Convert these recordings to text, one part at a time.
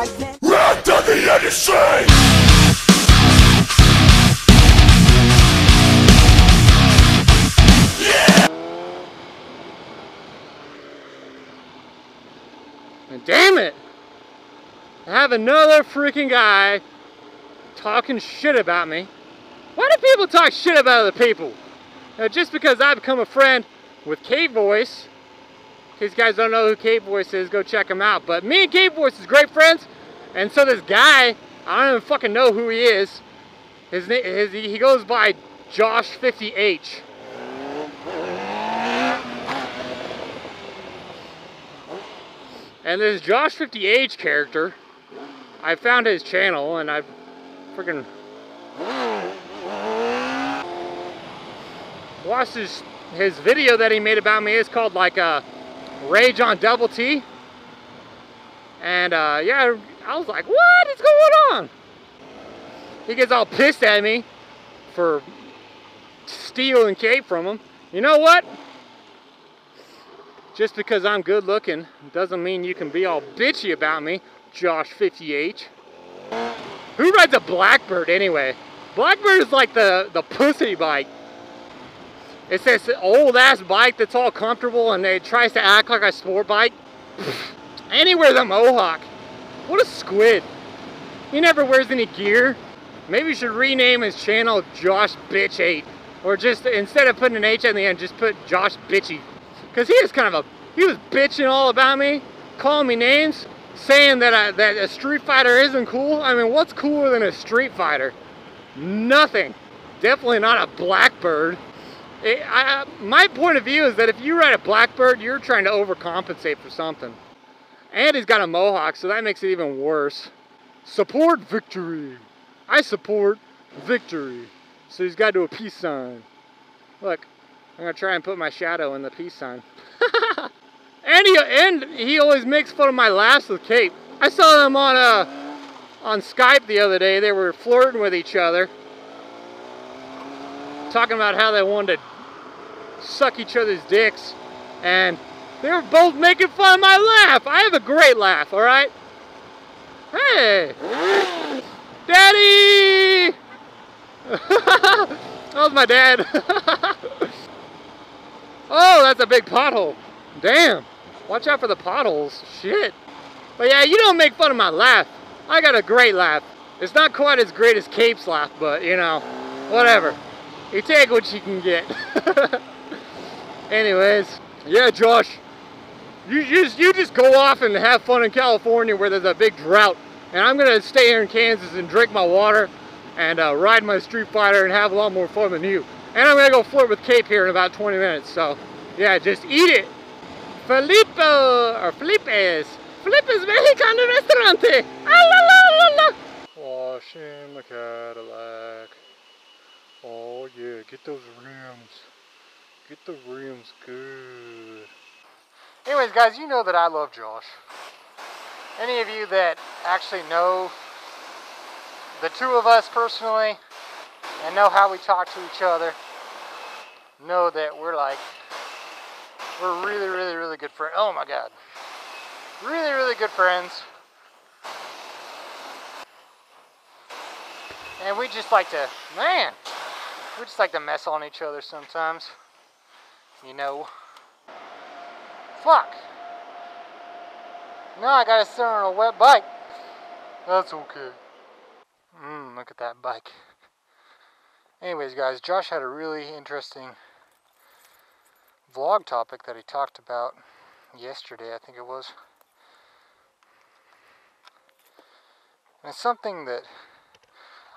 darkness. Wrapped on the industry! And damn it! I have another freaking guy talking shit about me. Why do people talk shit about other people? Now, just because I've become a friend with Kate Voice, in case you guys don't know who Kate Voice is, go check him out. But me and Kate Voice is great friends, and so this guy, I don't even fucking know who he is. He goes by JOSH5OH. And this JOSH5OH character, I found his channel and I freaking watched his video that he made about me. It's called like Rage on Double T. And yeah, I was like, what is going on? He gets all pissed at me for stealing Kate from him. You know what? Just because I'm good looking doesn't mean you can be all bitchy about me, JOSH5OH. Who rides a Blackbird anyway? Blackbird is like the pussy bike. It's this old ass bike that's all comfortable and it tries to act like a sport bike. And he wears a mohawk. What a squid. He never wears any gear. Maybe you should rename his channel JOSH5OH. Or just, instead of putting an H at the end, just put JOSH5OH. Because he was he was bitching all about me, calling me names, saying that a Street Fighter isn't cool. I mean, what's cooler than a Street Fighter? Nothing. Definitely not a Blackbird. My point of view is that if you ride a Blackbird, you're trying to overcompensate for something. And he's got a mohawk, so that makes it even worse. Support victory. I support victory. So he's got to do a peace sign. Look. I'm gonna try and put my shadow in the peace sign. and he always makes fun of my laughs with Kate. I saw them on Skype the other day. They were flirting with each other, talking about how they wanted to suck each other's dicks, and they were both making fun of my laugh. I have a great laugh, all right? Hey, Daddy! That was my dad. Oh, that's a big pothole. Damn. Watch out for the potholes. Shit. But yeah, you don't make fun of my laugh. I got a great laugh. It's not quite as great as Cape's laugh, but you know, whatever. You take what you can get. Anyways, yeah, Josh. You just go off and have fun in California where there's a big drought. And I'm gonna stay here in Kansas and drink my water and ride my Street Fighter and have a lot more fun than you. And I'm gonna go flirt with Cape here in about 20 minutes. So, yeah, just eat it. Felipe's Mexicano Restaurante. Washing the Cadillac. Oh yeah, get those rims. Get the rims good. Anyways, guys, you know that I love Josh. Any of you that actually know the two of us personally and know how we talk to each other, know that we're really, really, really good friends. Oh my God. Really, really good friends. And we just like to, we just like to mess on each other sometimes. You know. Fuck. Now I gotta sit on a wet bike. That's okay. Look at that bike. Anyways, guys, Josh had a really interesting vlog topic that he talked about yesterday, I think it was. And it's something that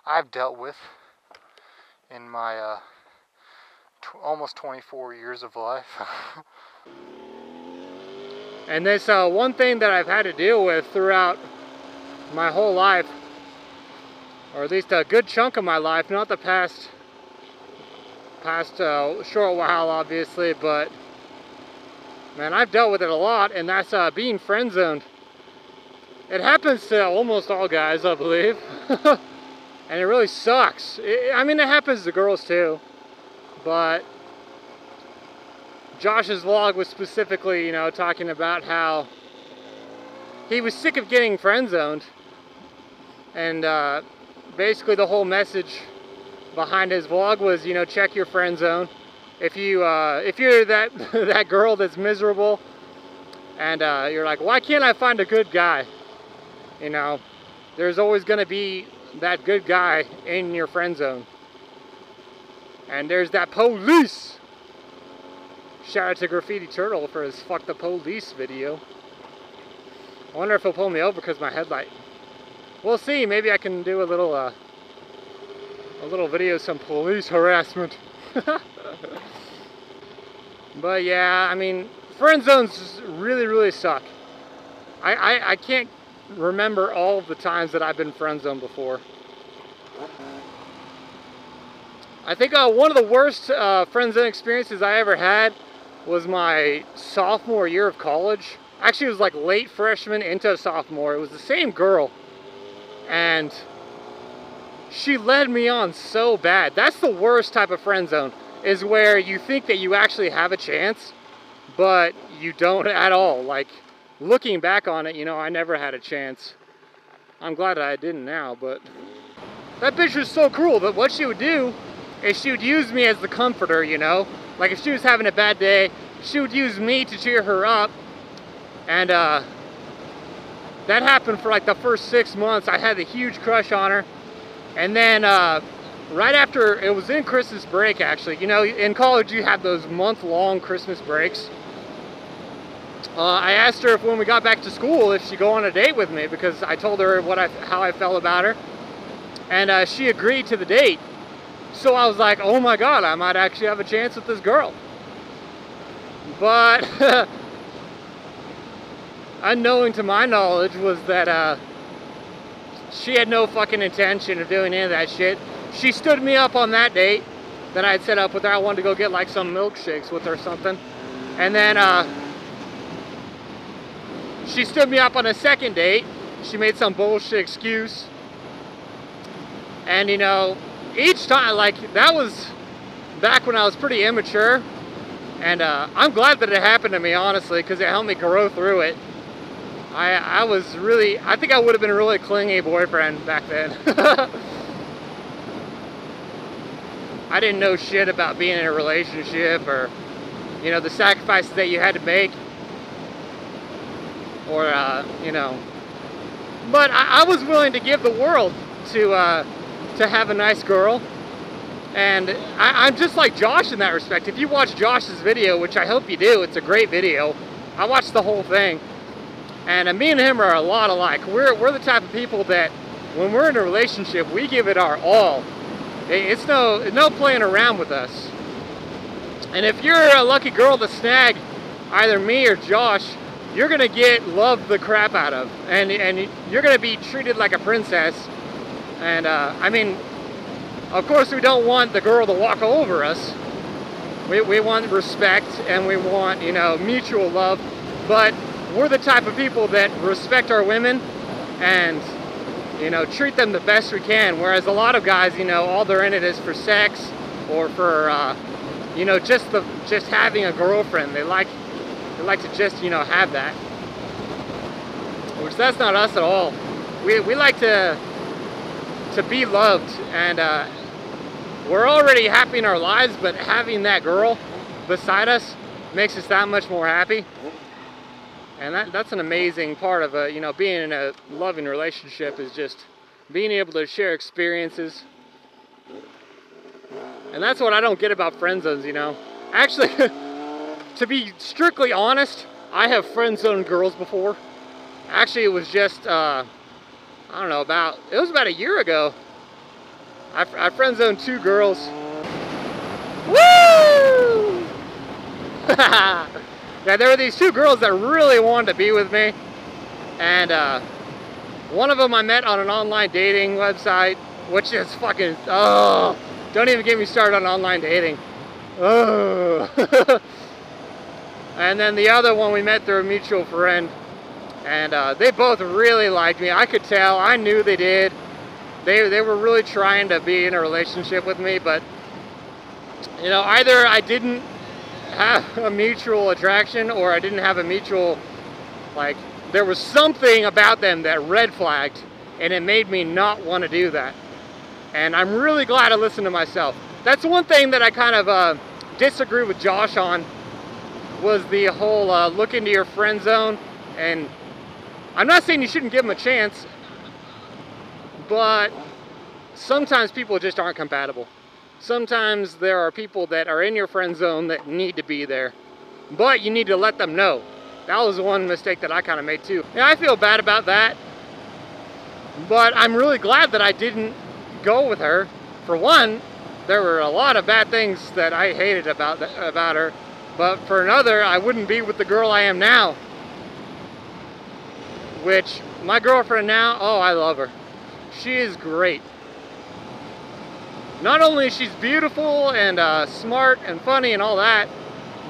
I've dealt with in my almost 24 years of life. And this one thing that I've had to deal with throughout my whole life, or at least a good chunk of my life, not the past short while obviously, but man, I've dealt with it a lot, and that's being friend zoned. It happens to almost all guys, I believe. And it really sucks. I mean, it happens to girls too, but Josh's vlog was specifically, you know, talking about how he was sick of getting friend zoned, and basically the whole message behind his vlog was, you know, check your friend zone. If you're that that girl that's miserable, and you're like, why can't I find a good guy? You know, there's always going to be that good guy in your friend zone. And there's that police. Shout out to Graffiti Turtle for his "Fuck the Police" video. I wonder if he'll pull me over because my headlight. We'll see. Maybe I can do a little video of some police harassment. But yeah, I mean, friend zones really suck. I can't remember all of the times that I've been friend zoned before. I think one of the worst friend zone experiences I ever had was my sophomore year of college. Actually, it was like late freshman into sophomore. It was the same girl, and she led me on so bad. That's the worst type of friend zone, is where you think that you actually have a chance, but you don't at all. Like, looking back on it, you know, I never had a chance. I'm glad that I didn't now, but that bitch was so cruel that what she would do is she would use me as the comforter, you know? Like, if she was having a bad day, she would use me to cheer her up. And that happened for like the first 6 months. I had a huge crush on her. And then right after, it was in Christmas break actually. You know, in college you have those month-long Christmas breaks. I asked her if when we got back to school if she'd go on a date with me, because I told her how I felt about her. And she agreed to the date. So I was like, oh my God, I might actually have a chance with this girl. But unknowing to my knowledge was that she had no fucking intention of doing any of that shit. She stood me up on that date that I had set up with her. I wanted to go get like some milkshakes with her or something. And then she stood me up on a second date. She made some bullshit excuse. And you know, each time, like, that was back when I was pretty immature. And I'm glad that it happened to me, honestly, because it helped me grow through it. I think I would have been a really clingy boyfriend back then. I didn't know shit about being in a relationship, or, you know, the sacrifices that you had to make. Or, you know. But I was willing to give the world to have a nice girl. And I'm just like Josh in that respect. If you watch Josh's video, which I hope you do, it's a great video. I watched the whole thing. And me and him are a lot alike. We're the type of people that when we're in a relationship, we give it our all. It's no playing around with us. And if you're a lucky girl to snag either me or Josh, you're gonna get loved the crap out of. And you're gonna be treated like a princess. And I mean, of course we don't want the girl to walk over us. We want respect, and we want, you know, mutual love. But we're the type of people that respect our women and, you know, treat them the best we can. Whereas a lot of guys, you know, all they're in it is for sex, or for, you know, just having a girlfriend. They like to just, you know, have that. Which that's not us at all. We like to be loved, and we're already happy in our lives, but having that girl beside us makes us that much more happy. And that's an amazing part of you know, being in a loving relationship, is just being able to share experiences. And that's what I don't get about friend zones, you know. Actually, to be strictly honest, I have friend zoned girls before. Actually, it was just I don't know, it was about a year ago. I friend zoned 2 girls. Woo! Yeah, there were these 2 girls that really wanted to be with me. And one of them I met on an online dating website, which is fucking, oh, don't even get me started on online dating. Oh. And then the other one we met through a mutual friend. And they both really liked me. I could tell. I knew they did. They were really trying to be in a relationship with me, but, you know, either I didn't have a mutual attraction, or I didn't have a mutual, like, there was something about them that red flagged, and it made me not want to do that. And I'm really glad I listened to myself. That's one thing that I kind of disagree with Josh on, was the whole look into your friend zone. And I'm not saying you shouldn't give them a chance, but sometimes people just aren't compatible. Sometimes there are people that are in your friend zone that need to be there, but you need to let them know. That was one mistake that I kind of made too. And I feel bad about that, but I'm really glad that I didn't go with her. For one, there were a lot of bad things that I hated about her, but for another, I wouldn't be with the girl I am now. Which, my girlfriend now, oh, I love her. She is great. Not only is she beautiful and smart and funny and all that,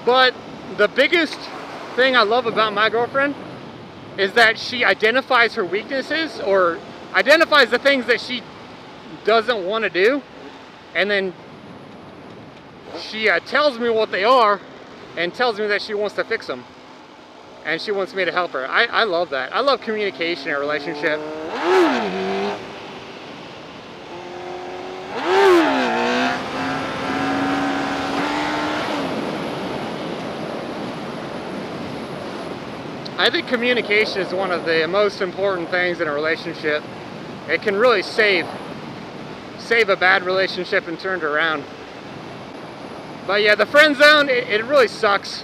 but the biggest thing I love about my girlfriend is that she identifies her weaknesses, or identifies the things that she doesn't want to do, and then she tells me what they are and tells me that she wants to fix them, and she wants me to help her. I love that. I love communication in a relationship. I think communication is one of the most important things in a relationship. It can really save a bad relationship and turn it around. But yeah, the friend zone, it really sucks.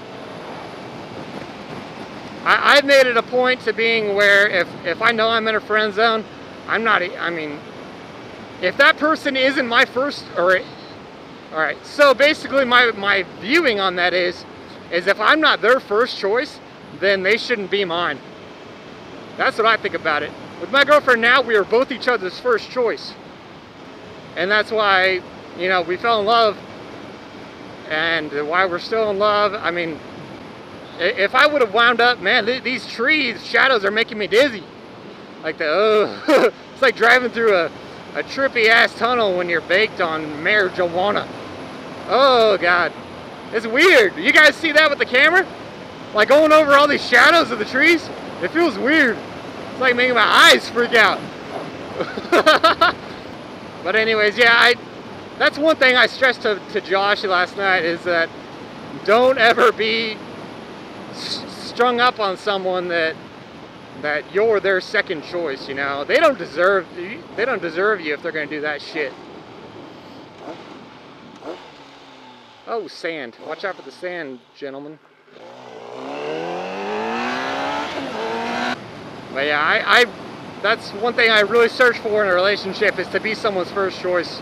I've made it a point to being where if I know I'm in a friend zone, I mean, if that person isn't my first, alright, so basically my viewing on that is if I'm not their first choice, then they shouldn't be mine. That's what I think about it. With my girlfriend now, we are both each other's first choice. And that's why, you know, we fell in love. And why we're still in love, I mean, if I would have wound up, man, these trees, shadows are making me dizzy. Like it's like driving through a trippy ass tunnel when you're baked on marijuana. Oh God, it's weird. You guys see that with the camera? Like going over all these shadows of the trees? It feels weird. It's like making my eyes freak out. But anyways, yeah, that's one thing I stressed to Josh last night, is that don't ever be strung up on someone that you're their second choice, you know? They don't deserve you if they're gonna do that shit. Oh, sand. Watch out for the sand, gentlemen. But yeah, that's one thing I really search for in a relationship, is to be someone's first choice.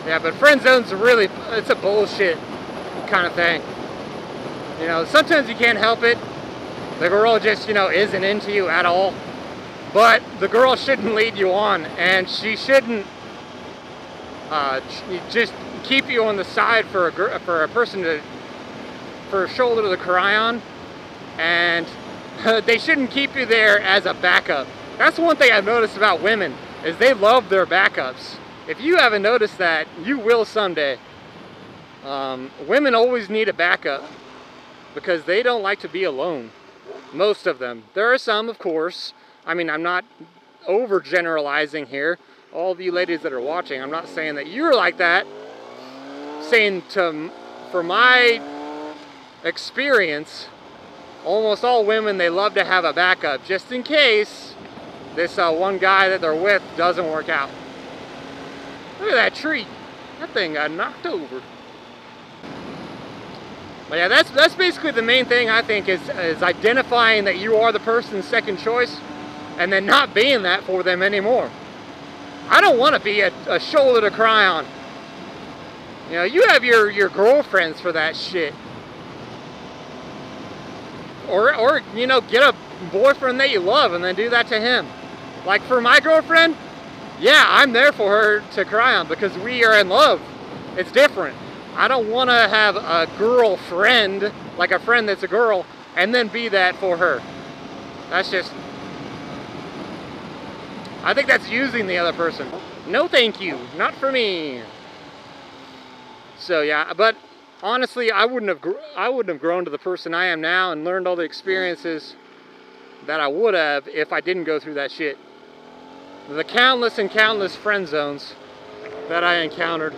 Yeah, but friend zone's it's a bullshit kind of thing. You know, sometimes you can't help it. The girl just, you know, isn't into you at all. But the girl shouldn't lead you on, and she shouldn't just keep you on the side for a person for a shoulder to cry on, and they shouldn't keep you there as a backup. That's one thing I've noticed about women, is they love their backups. If you haven't noticed that, you will someday. Women always need a backup because they don't like to be alone. Most of them. There are some, of course. I mean, I'm not overgeneralizing here. All of you ladies that are watching, I'm not saying that you're like that. Saying for my experience, almost all women, they love to have a backup just in case this one guy that they're with doesn't work out. Look at that tree. That thing got knocked over. But yeah, that's basically the main thing, I think, is identifying that you are the person's second choice and then not being that for them anymore. I don't want to be a shoulder to cry on. You know, you have your girlfriends for that shit. Or you know, get a boyfriend that you love and then do that to him. Like for my girlfriend, yeah, I'm there for her to cry on because we are in love. It's different. I don't want to have a girlfriend, like a friend that's a girl, and then be that for her. That's just, I think that's using the other person. No thank you, not for me. So yeah, but honestly, I wouldn't have grown to the person I am now and learned all the experiences that I would have if I didn't go through that shit. The countless and countless friend zones that I encountered.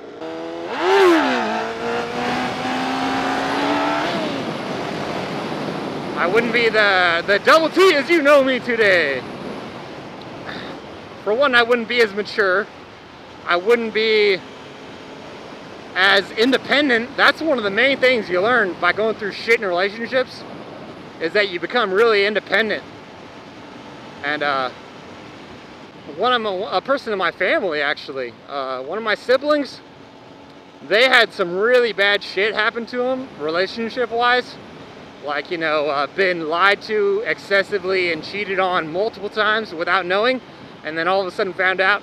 I wouldn't be the double T as you know me today. For one, I wouldn't be as mature. I wouldn't be as independent. That's one of the main things you learn by going through shit in relationships, is that you become really independent. And a person in my family, actually, one of my siblings, they had some really bad shit happen to them, relationship-wise. Like, you know, been lied to excessively and cheated on multiple times without knowing, and then all of a sudden found out.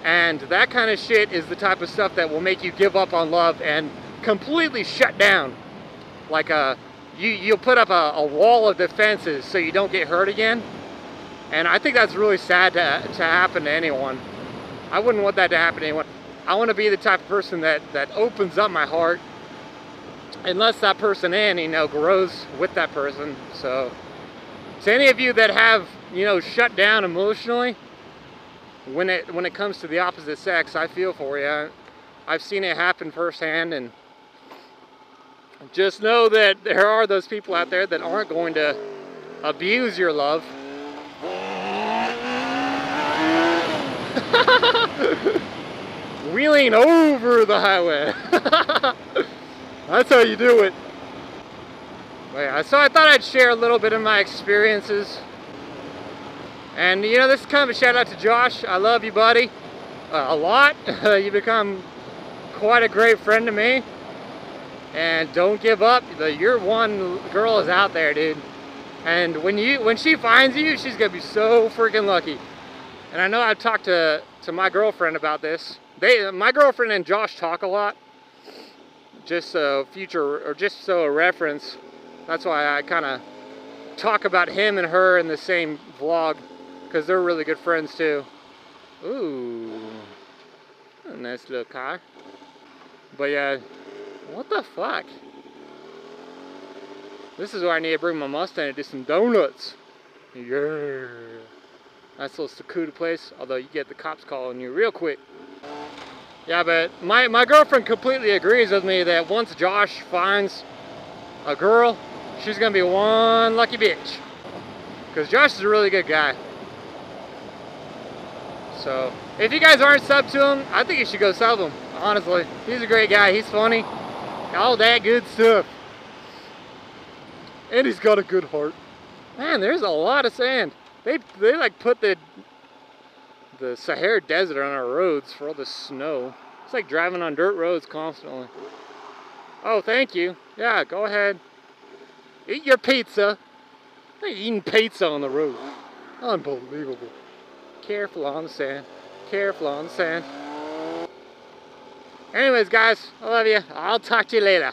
And that kind of shit is the type of stuff that will make you give up on love and completely shut down. Like, you'll put up a wall of defenses so you don't get hurt again. And I think that's really sad to happen to anyone. I wouldn't want that to happen to anyone. I want to be the type of person that opens up my heart and lets that person in, you know, grows with that person. So, to any of you that have, you know, shut down emotionally, when it comes to the opposite sex, I feel for you. I've seen it happen firsthand, and just know that there are those people out there that aren't going to abuse your love. Wheeling over the highway. That's how you do it. But yeah, so I thought I'd share a little bit of my experiences. And you know, this is kind of a shout out to Josh. I love you, buddy. A lot. You become quite a great friend to me. And don't give up. Your one girl is out there, dude. And when she finds you, she's gonna be so freaking lucky. And I know I've talked to my girlfriend about this. My girlfriend and Josh talk a lot. Just so a reference. That's why I kind of talk about him and her in the same vlog, because they're really good friends too. Ooh, a nice little car. But yeah, what the fuck? This is where I need to bring my Mustang to do some donuts. Yeah. Nice little secluded place, although you get the cops calling you real quick. Yeah, but my girlfriend completely agrees with me that once Josh finds a girl, she's gonna be one lucky bitch. Because Josh is a really good guy. So, if you guys aren't subbed to him, I think you should go sub him, honestly. He's a great guy, he's funny, all that good stuff. And he's got a good heart. Man, there's a lot of sand. They like put the Sahara Desert on our roads for all the snow. It's like driving on dirt roads constantly. Oh, thank you. Yeah, go ahead. Eat your pizza. They're eating pizza on the road. Unbelievable. Careful on the sand. Careful on the sand. Anyways, guys, I love you. I'll talk to you later.